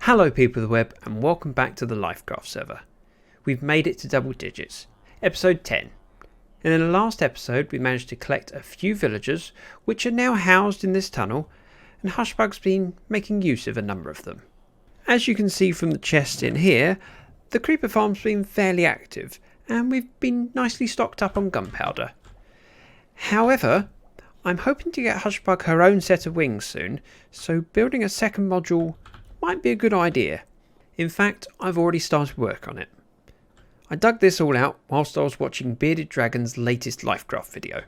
Hello people of the web and welcome back to the Lyfcraft server. We've made it to double digits, episode 10. And in the last episode we managed to collect a few villagers which are now housed in this tunnel, and Hushbug's been making use of a number of them. As you can see from the chest in here, the creeper farm's been fairly active and we've been nicely stocked up on gunpowder. However, I'm hoping to get Hushbug her own set of wings soon, so building a second module might be a good idea. In fact, I've already started work on it. I dug this all out whilst I was watching ZactheDragon's latest Lyfcraft video.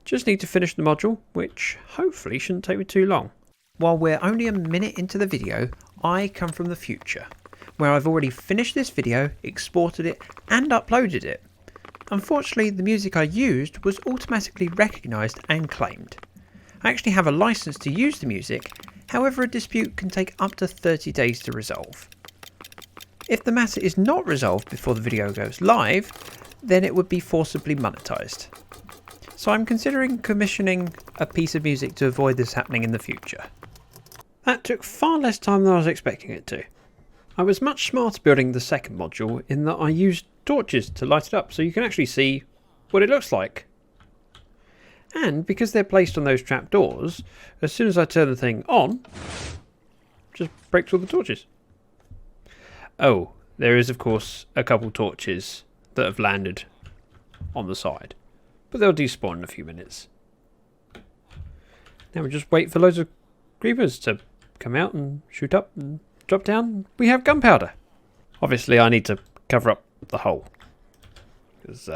Just need to finish the module, which hopefully shouldn't take me too long. While we're only a minute into the video, I come from the future, where I've already finished this video, exported it and uploaded it. Unfortunately, the music I used was automatically recognised and claimed. I actually have a license to use the music. However, a dispute can take up to 30 days to resolve. If the matter is not resolved before the video goes live, then it would be forcibly monetised. So I'm considering commissioning a piece of music to avoid this happening in the future. That took far less time than I was expecting it to. I was much smarter building the second module in that I used torches to light it up so you can actually see what it looks like. And because they're placed on those trapdoors, as soon as I turn the thing on, just breaks all the torches. Oh, there is of course a couple torches that have landed on the side, but they'll despawn in a few minutes. Now we just wait for loads of creepers to come out and shoot up and drop down. We have gunpowder. Obviously I need to cover up the hole, because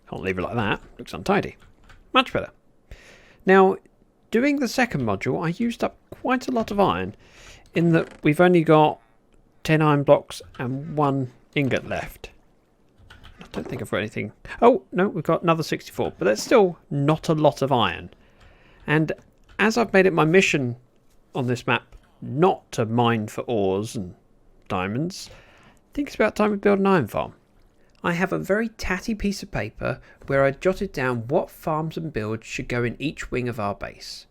can't leave it like that, looks untidy. Much better. Now, doing the second module, I used up quite a lot of iron, in that we've only got 10 iron blocks and 1 ingot left. I don't think I've got anything. Oh, no, we've got another 64, but that's still not a lot of iron. And as I've made it my mission on this map not to mine for ores and diamonds, I think it's about time we build an iron farm. I have a very tatty piece of paper where I jotted down what farms and builds should go in each wing of our base.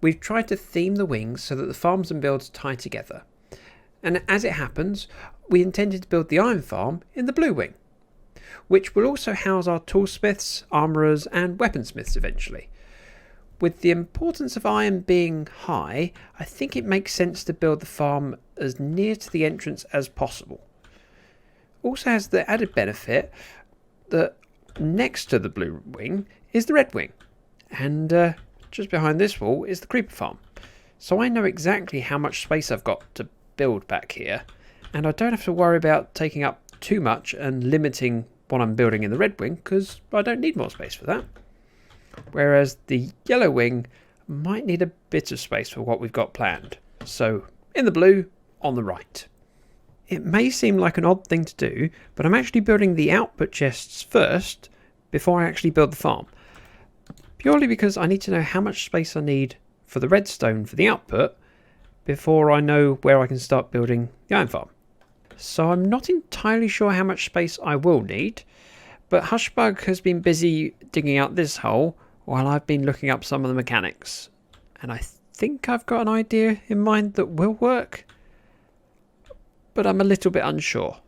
We've tried to theme the wings so that the farms and builds tie together. And as it happens, we intended to build the iron farm in the blue wing, which will also house our toolsmiths, armourers and weaponsmiths eventually. With the importance of iron being high, I think it makes sense to build the farm as near to the entrance as possible. Also has the added benefit that next to the blue wing is the red wing, and just behind this wall is the creeper farm. So I know exactly how much space I've got to build back here, and I don't have to worry about taking up too much and limiting what I'm building in the red wing, because I don't need more space for that. Whereas the yellow wing might need a bit of space for what we've got planned. So in the blue, on the right. It may seem like an odd thing to do, but I'm actually building the output chests first before I actually build the farm. Purely because I need to know how much space I need for the redstone for the output before I know where I can start building the iron farm. So I'm not entirely sure how much space I will need, but Hushbug has been busy digging out this hole while I've been looking up some of the mechanics. And I think I've got an idea in mind that will work, but I'm a little bit unsure.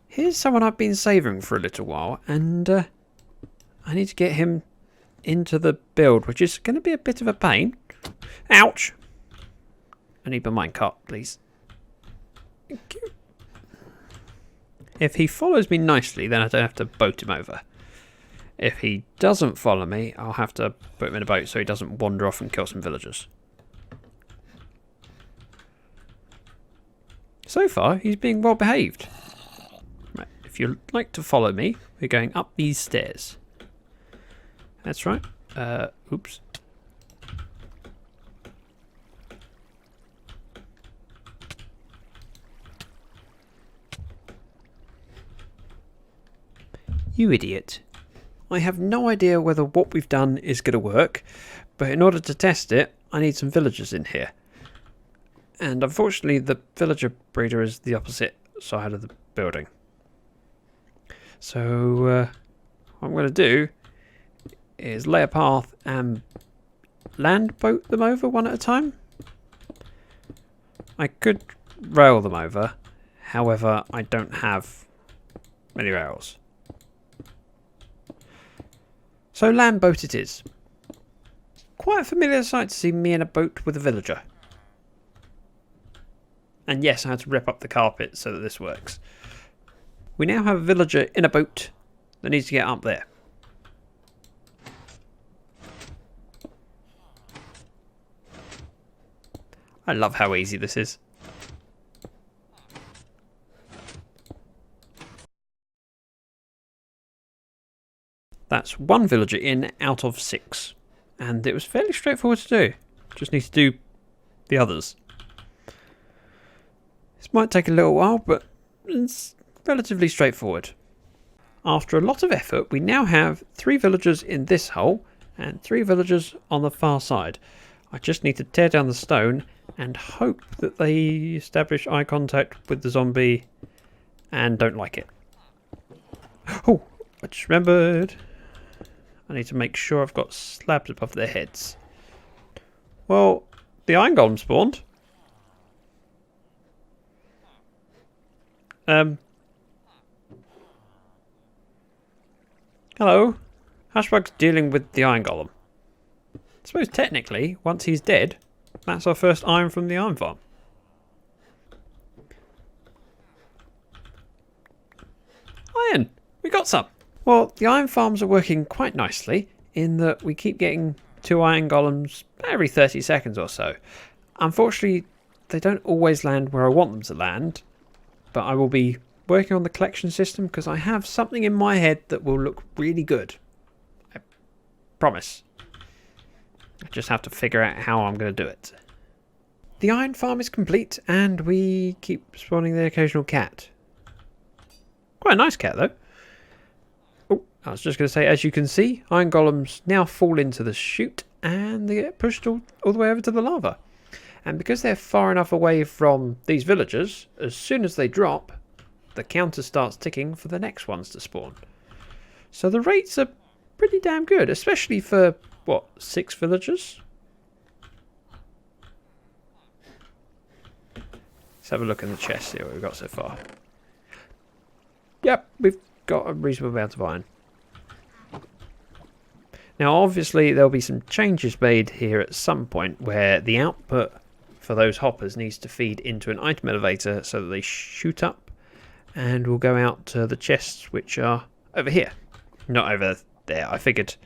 Here's someone I've been saving for a little while, and I need to get him into the build, which is going to be a bit of a pain. Ouch! I need my minecart, please. Thank you. If he follows me nicely, then I don't have to boat him over. If he doesn't follow me, I'll have to put him in a boat so he doesn't wander off and kill some villagers. So far, he's being well behaved. Right, if you'd like to follow me, we're going up these stairs. That's right. Oops. You idiot. I have no idea whether what we've done is going to work, but in order to test it, I need some villagers in here. And unfortunately, the villager breeder is the opposite side of the building. So what I'm going to do is lay a path and land boat them over one at a time. I could rail them over. However, I don't have many rails. So land boat it is. Quite a familiar sight to see me in a boat with a villager. And yes, I had to rip up the carpet so that this works. We now have a villager in a boat that needs to get up there. I love how easy this is. That's one villager in out of 6. And it was fairly straightforward to do. Just need to do the others. This might take a little while, but it's relatively straightforward. After a lot of effort, we now have 3 villagers in this hole and 3 villagers on the far side. I just need to tear down the stone and hope that they establish eye contact with the zombie and don't like it. Oh, I just remembered. I need to make sure I've got slabs above their heads. Well, the iron golem spawned. Hello. Hushbug's dealing with the iron golem. I suppose technically, once he's dead, that's our first iron from the iron farm. Iron! We got some! Well, the iron farms are working quite nicely in that we keep getting 2 iron golems every 30 seconds or so. Unfortunately, they don't always land where I want them to land, but I will be working on the collection system because I have something in my head that will look really good. I promise. I just have to figure out how I'm going to do it. The iron farm is complete and we keep spawning the occasional cat. Quite a nice cat though. Oh, I was just going to say, as you can see, iron golems now fall into the chute and they get pushed all the way over to the lava. And because they're far enough away from these villagers, as soon as they drop, the counter starts ticking for the next ones to spawn. So the rates are pretty damn good, especially for, what, 6 villagers? Let's have a look in the chest, see what we've got so far. Yep, we've got a reasonable amount of iron. Now obviously there'll be some changes made here at some point where the output for those hoppers needs to feed into an item elevator so that they shoot up and will go out to the chests which are over here. Not over there. I figured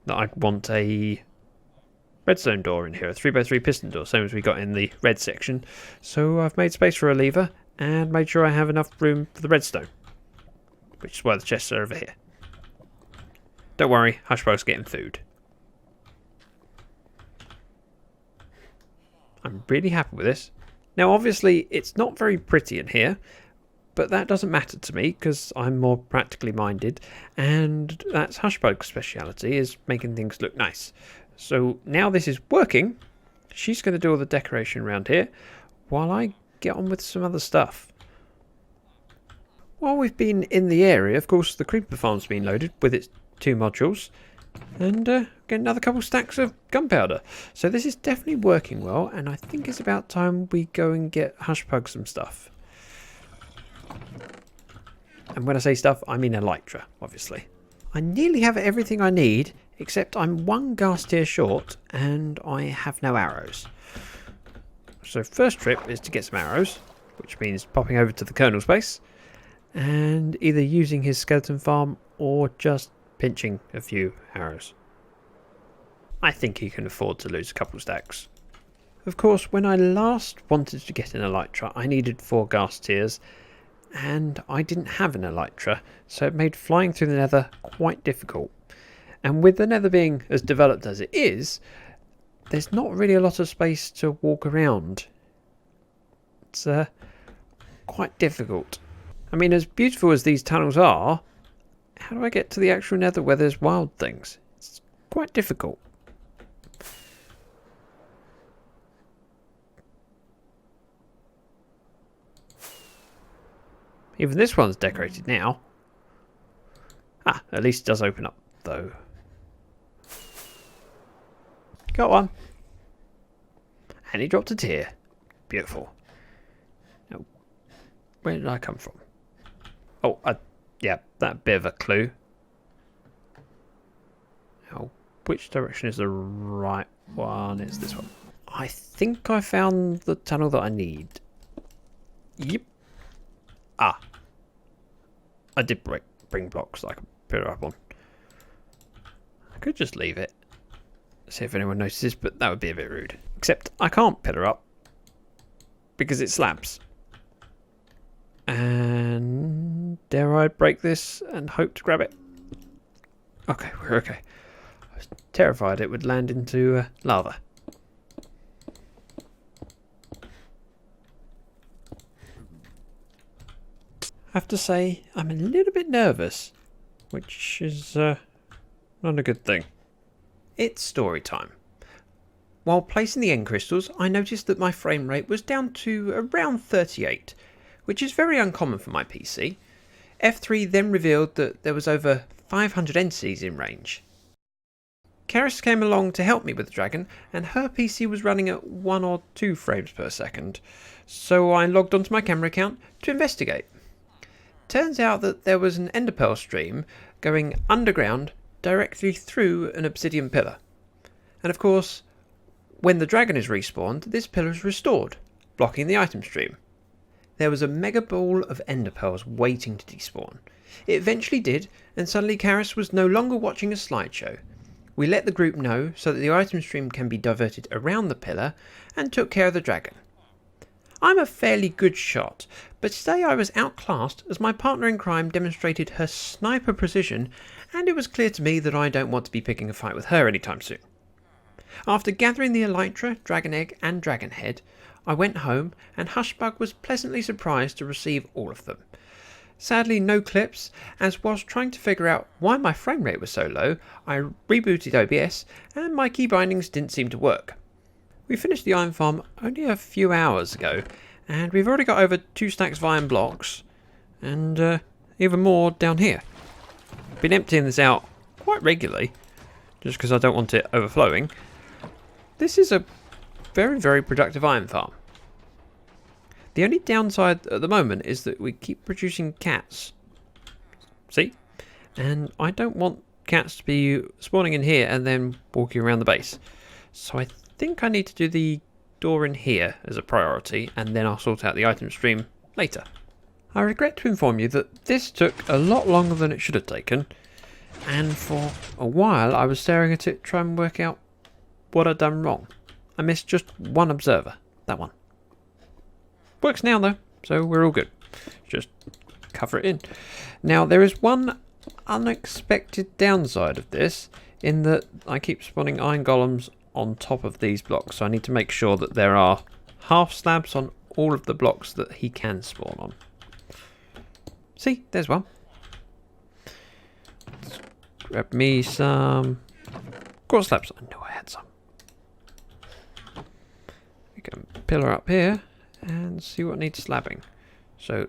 that I'd want a redstone door in here, a 3x3 piston door, same as we got in the red section. So I've made space for a lever and made sure I have enough room for the redstone, which is why the chests are over here. Don't worry, Hushbug's getting food. I'm really happy with this. Now obviously it's not very pretty in here, but that doesn't matter to me because I'm more practically minded, and that's Hushbug's speciality, is making things look nice. So now this is working, she's going to do all the decoration around here while I get on with some other stuff. While we've been in the area, of course, the creeper farm's been loaded with its 2 modules, and get another couple stacks of gunpowder. So this is definitely working well, and I think it's about time we go and get Hushbug some stuff. And when I say stuff, I mean elytra, obviously. I nearly have everything I need, except I'm 1 gas tier short, and I have no arrows. So first trip is to get some arrows, which means popping over to the Colonel's base, and either using his skeleton farm or just pinching a few arrows. I think he can afford to lose a couple stacks. Of course, when I last wanted to get an elytra, I needed 4 gas tiers, and I didn't have an elytra, so it made flying through the nether quite difficult. And with the nether being as developed as it is, there's not really a lot of space to walk around. It's quite difficult. I mean, as beautiful as these tunnels are, how do I get to the actual nether where there's wild things? It's quite difficult. Even this one's decorated now. Ah, at least it does open up, though. Got one. And he dropped a tear. Beautiful. Where did I come from? Oh, yeah, that bit of a clue. Now, which direction is the right one? It's this one. I think I found the tunnel that I need. Yep. Ah. I did bring blocks that I can put it up on. I could just leave it. See if anyone notices, but that would be a bit rude. Except I can't put her up because it slabs. And dare I break this and hope to grab it? Okay, we're okay. I was terrified it would land into lava. I have to say, I'm a little bit nervous, which is not a good thing. It's story time. While placing the end crystals, I noticed that my frame rate was down to around 38, which is very uncommon for my PC. F3 then revealed that there was over 500 entities in range. Karis came along to help me with the dragon, and her PC was running at 1 or 2 frames per second, so I logged onto my camera account to investigate. Turns out that there was an enderpearl stream going underground directly through an obsidian pillar. And of course, when the dragon is respawned, this pillar is restored, blocking the item stream. There was a mega ball of enderpearls waiting to despawn. It eventually did, and suddenly Karis was no longer watching a slideshow. We let the group know so that the item stream can be diverted around the pillar, and took care of the dragon. I'm a fairly good shot, but today I was outclassed as my partner in crime demonstrated her sniper precision, and it was clear to me that I don't want to be picking a fight with her anytime soon. After gathering the elytra, dragon egg and dragon head, I went home, and Hushbug was pleasantly surprised to receive all of them. Sadly no clips, as whilst trying to figure out why my frame rate was so low, I rebooted OBS and my key bindings didn't seem to work. We finished the iron farm only a few hours ago, and we've already got over 2 stacks of iron blocks, and even more down here. I've been emptying this out quite regularly, just because I don't want it overflowing. This is a very, very productive iron farm. The only downside at the moment is that we keep producing cats. See? And I don't want cats to be spawning in here and then walking around the base. So I think I need to do the door in here as a priority, and then I'll sort out the item stream later. I regret to inform you that this took a lot longer than it should have taken, and for a while I was staring at it trying to work out what I'd done wrong. I missed just one observer, that one. Works now though, so we're all good. Just cover it in. Now there is one unexpected downside of this, in that I keep spawning iron golems on top of these blocks, so I need to make sure that there are half slabs on all of the blocks that he can spawn on. See, there's one. Let's grab me some quartz slabs. I know I had some. We can pillar up here and see what needs slabbing. So,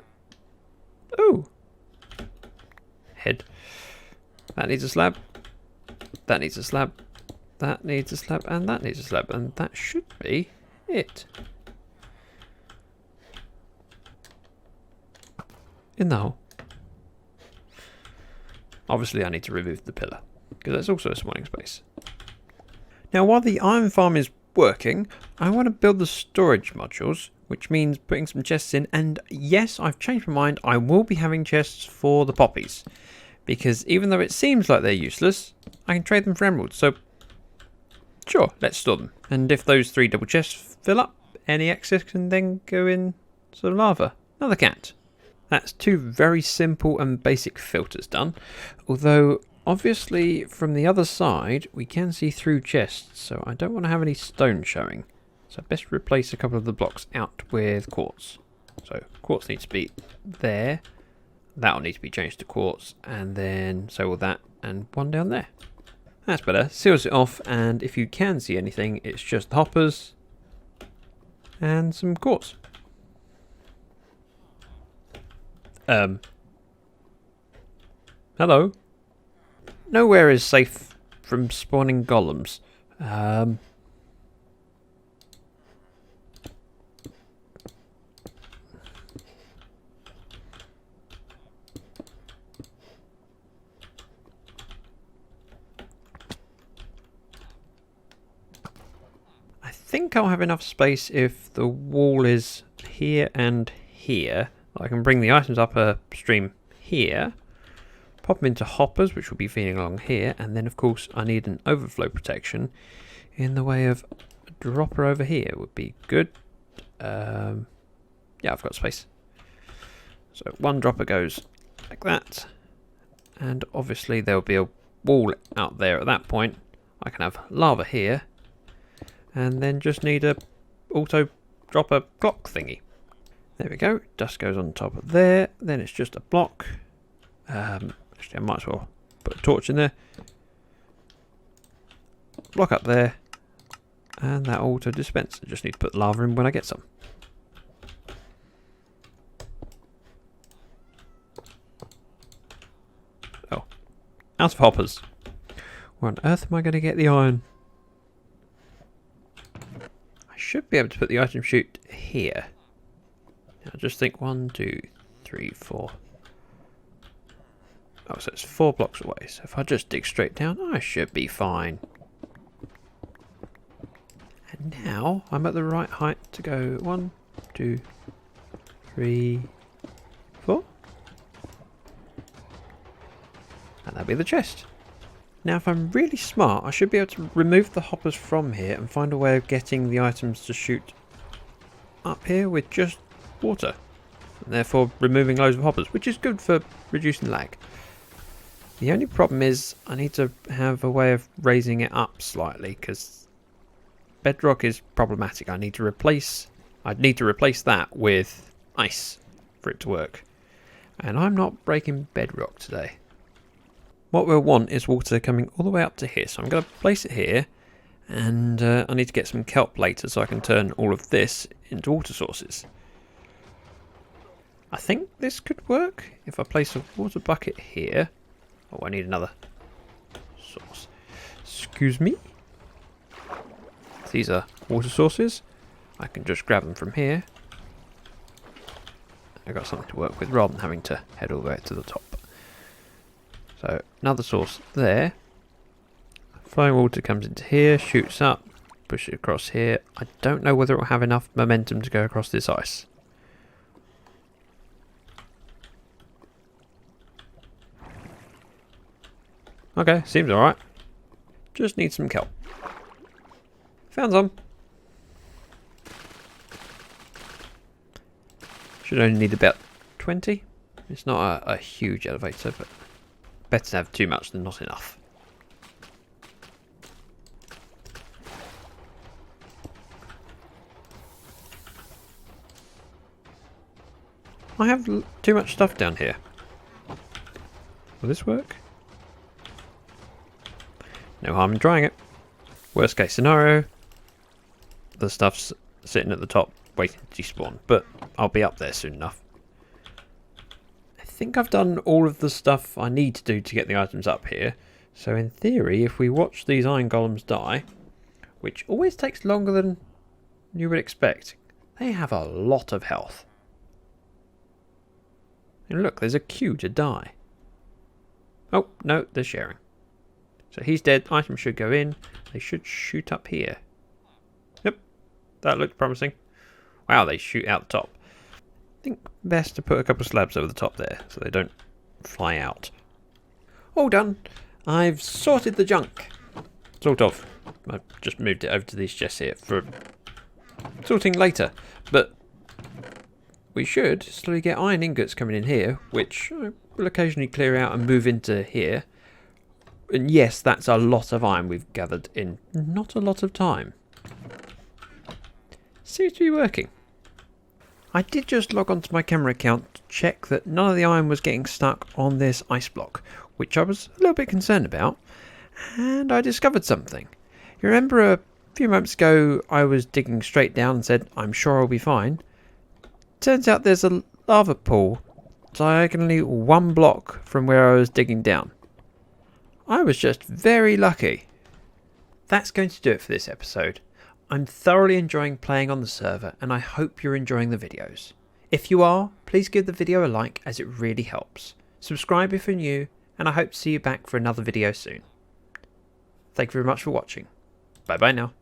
oh, head. That needs a slab. That needs a slab. That needs a slab, and that needs a slab, and that should be it. In the hole. Obviously I need to remove the pillar, because that's also a spawning space. Now while the iron farm is working, I want to build the storage modules, which means putting some chests in, and yes, I've changed my mind, I will be having chests for the poppies, because even though it seems like they're useless, I can trade them for emeralds, so sure, let's store them. And if those 3 double chests fill up, any excess can then go in some lava. Another cat. That's 2 very simple and basic filters done, although obviously from the other side we can see through chests, so I don't want to have any stone showing. So best replace a couple of the blocks out with quartz. So quartz needs to be there, that'll need to be changed to quartz, and then so will that, and one down there. That's better, seals it off, and if you can see anything, it's just hoppers and some quartz. Hello? Nowhere is safe from spawning golems. think I'll have enough space if the wall is here and here. I can bring the items up a stream here, pop them into hoppers, which will be feeding along here, and then of course I need an overflow protection in the way of a dropper over here would be good. Yeah, I've got space. So one dropper goes like that, and obviously there'll be a wall out there at that point. I can have lava here, and then just need a auto dropper clock thingy. There we go, dust goes on top of there, then it's just a block. Actually I might as well put a torch in there. Block up there, and that auto dispenser. Just need to put lava in when I get some. Oh, out of hoppers. Where on earth am I going to get the iron? I should be able to put the item chute here. Now just think 1, 2, 3, 4. Oh, so it's 4 blocks away. So if I just dig straight down, I should be fine. And now I'm at the right height to go 1, 2, 3, 4. And that'll be the chest. Now if I'm really smart, I should be able to remove the hoppers from here and find a way of getting the items to shoot up here with just water. And therefore removing loads of hoppers, which is good for reducing lag. The only problem is I need to have a way of raising it up slightly because bedrock is problematic. I'd need to replace that with ice for it to work. And I'm not breaking bedrock today. What we'll want is water coming all the way up to here. So I'm going to place it here, and I need to get some kelp later so I can turn all of this into water sources. I think this could work if I place a water bucket here. Oh, I need another source. Excuse me. These are water sources. I can just grab them from here. I've got something to work with rather than having to head all the way to the top. So another source there. Flowing water comes into here, shoots up, push it across here. I don't know whether it will have enough momentum to go across this ice. Okay, seems alright. Just need some kelp. Found some. Should only need about 20. It's not a huge elevator, but better to have too much than not enough. I have too much stuff down here. Will this work? No harm in trying it. Worst case scenario, the stuff's sitting at the top waiting to despawn, but I'll be up there soon enough. I think I've done all of the stuff I need to do to get the items up here, so in theory if we watch these iron golems die, which always takes longer than you would expect, they have a lot of health. And look, there's a queue to die. Oh, no, they're sharing. So he's dead, items should go in, they should shoot up here. Yep, that looks promising. Wow, they shoot out the top. I think best to put a couple of slabs over the top there so they don't fly out. All done. I've sorted the junk. Sort of. I've just moved it over to these chests here for sorting later. But we should slowly get iron ingots coming in here, which will occasionally clear out and move into here. And yes, that's a lot of iron we've gathered in not a lot of time. Seems to be working. I did just log onto my camera account to check that none of the iron was getting stuck on this ice block, which I was a little bit concerned about, and I discovered something. You remember a few moments ago I was digging straight down and said, I'm sure I'll be fine. Turns out there's a lava pool diagonally 1 block from where I was digging down. I was just very lucky. That's going to do it for this episode. I'm thoroughly enjoying playing on the server and I hope you're enjoying the videos. If you are, please give the video a like as it really helps. Subscribe if you're new and I hope to see you back for another video soon. Thank you very much for watching. Bye bye now.